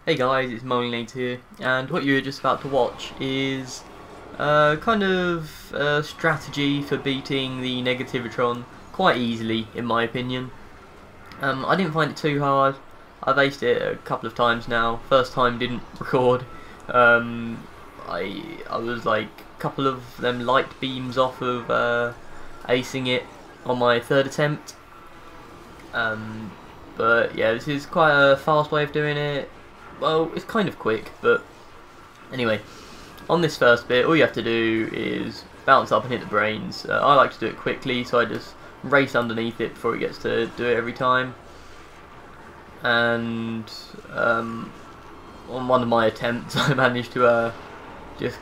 Hey guys, it's Moleynator here, and what you're just about to watch is kind of a strategy for beating the Negativitron quite easily, in my opinion. I didn't find it too hard. I've aced it a couple of times now. First time didn't record. I was like a couple of them light beams off of acing it on my third attempt. But yeah, this is quite a fast way of doing it. Well, it's kind of quick, but anyway, on this first bit, all you have to do is bounce up and hit the brains. I like to do it quickly, so I just race underneath it before it gets to do it every time. And on one of my attempts, I managed to just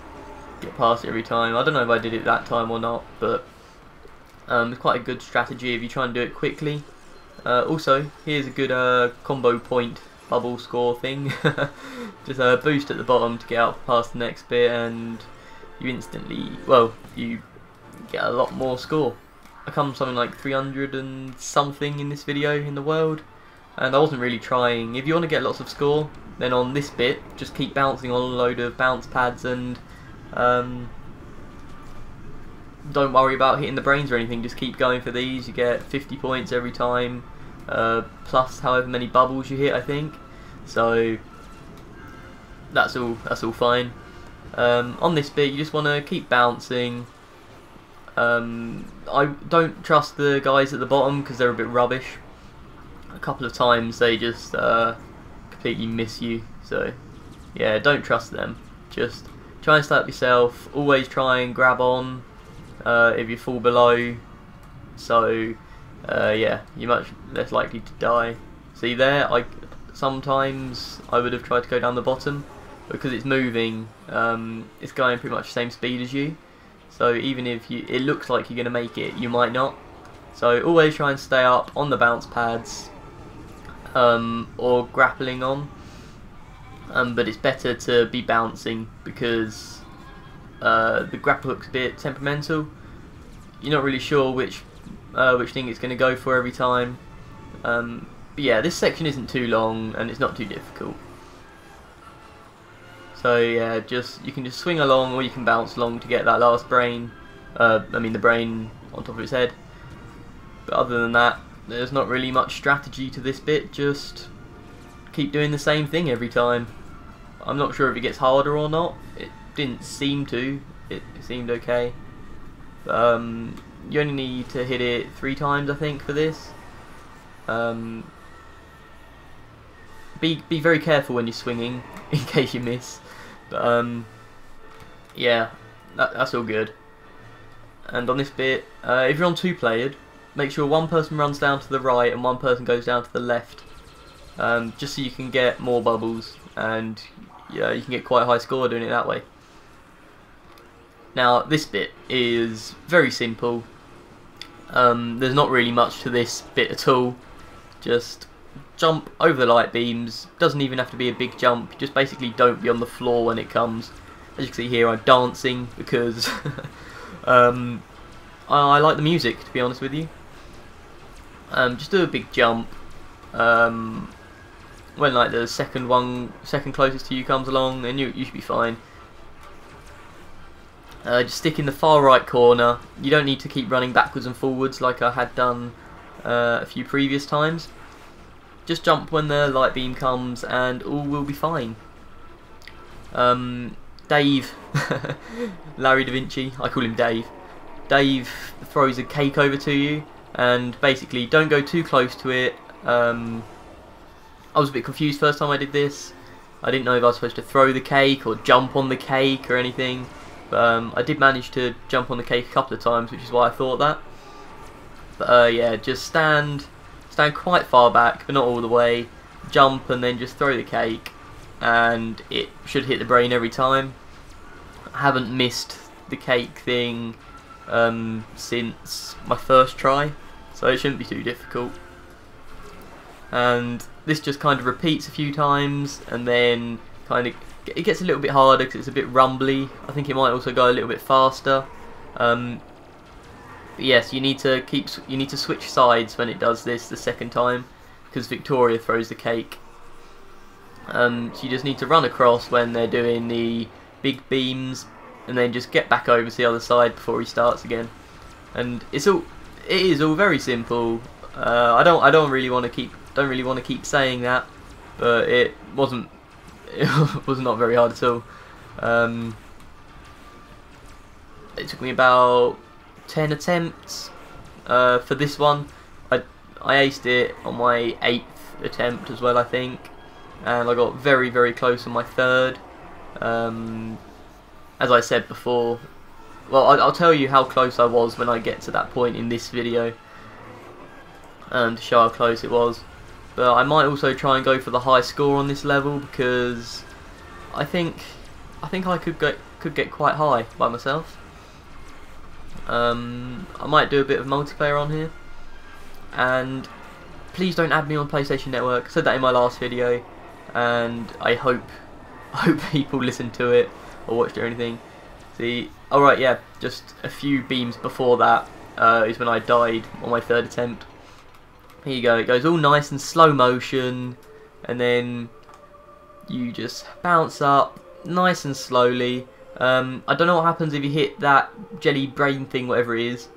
get past it every time. I don't know if I did it that time or not, but it's quite a good strategy if you try and do it quickly. Also, here's a good combo point bubble score thing. Just a boost at the bottom to get out past the next bit, and you instantly, well, you get a lot more score. I come something like 300 and something in this video in the world, and I wasn't really trying. If you want to get lots of score, then on this bit, just keep bouncing on a load of bounce pads, and don't worry about hitting the brains or anything. Just keep going for these. You get 50 points every time. Plus however many bubbles you hit, I think. So that's all fine. On this bit, you just want to keep bouncing. I don't trust the guys at the bottom because they're a bit rubbish. A couple of times they just completely miss you. So yeah, don't trust them. Just try and stay up yourself. Always try and grab on if you fall below. So yeah, you're much less likely to die. See there, sometimes I would have tried to go down the bottom, because it's moving, it's going pretty much the same speed as you. So even if it looks like you're going to make it, you might not. So always try and stay up on the bounce pads, or grappling on. But it's better to be bouncing, because the grapple hook's a bit temperamental. You're not really sure which thing it's going to go for every time. But yeah, this section isn't too long and it's not too difficult. So yeah, you can just swing along, or you can bounce along to get that last brain. The brain on top of its head. But other than that, there's not really much strategy to this bit. Just keep doing the same thing every time. I'm not sure if it gets harder or not. It didn't seem to. It seemed okay. You only need to hit it 3 times, I think, for this. Be very careful when you're swinging, in case you miss. But yeah, that's all good. And on this bit, if you're on 2-playered, make sure one person runs down to the right and one person goes down to the left, just so you can get more bubbles, and yeah, you can get quite a high score doing it that way. Now this bit is very simple. There's not really much to this bit at all. Just jump over the light beams. Doesn't even have to be a big jump. Just basically don't be on the floor when it comes. As you can see here, I'm dancing because I like the music, to be honest with you. Just do a big jump. When like the second closest to you comes along, and you should be fine. Just stick in the far right corner. You don't need to keep running backwards and forwards like I had done a few previous times. Just jump when the light beam comes and all will be fine. Dave, Larry Da Vinci, I call him Dave. Dave throws a cake over to you, and basically don't go too close to it. I was a bit confused first time I did this. I didn't know if I was supposed to throw the cake or jump on the cake or anything. But I did manage to jump on the cake a couple of times, which is why I thought that. But yeah, just stand quite far back, but not all the way. Jump and then just throw the cake, and it should hit the brain every time. I haven't missed the cake thing since my first try, so it shouldn't be too difficult. And this just kind of repeats a few times, and then it gets a little bit harder because it's a bit rumbly. I think it might also go a little bit faster. But yes, you need to switch sides when it does this the second time, because Victoria throws the cake. So you just need to run across when they're doing the big beams, and then just get back over to the other side before he starts again. And it is all very simple. I don't really want to keep saying that, but it was not very hard at all. It took me about 10 attempts for this one. I aced it on my 8th attempt as well, I think, and I got very, very close on my 3rd. As I said before, well, I'll tell you how close I was when I get to that point in this video, to show how close it was. But I might also try and go for the high score on this level, because I think I could get quite high by myself. I might do a bit of multiplayer on here, and please don't add me on PlayStation Network. I said that in my last video, and I hope people listen to it or watched it or anything. See, alright, yeah, just a few beams before that is when I died on my 3rd attempt. Here you go, it goes all nice and slow motion, and then you just bounce up nice and slowly. I don't know what happens if you hit that jelly brain thing, whatever it is,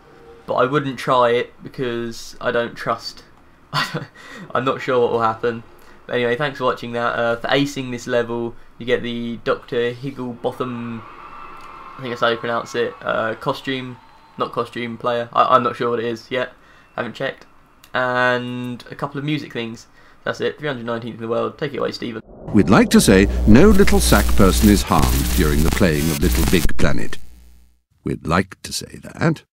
but I wouldn't try it because I don't trust. I'm not sure what will happen. But anyway, thanks for watching that. For acing this level, you get the Dr. Higglebotham, I think that's how you pronounce it, not costume player. I'm not sure what it is yet, haven't checked. And a couple of music things. That's it, 319th in the world. Take it away, Stephen. We'd like to say no little sack person is harmed during the playing of Little Big Planet. We'd like to say that.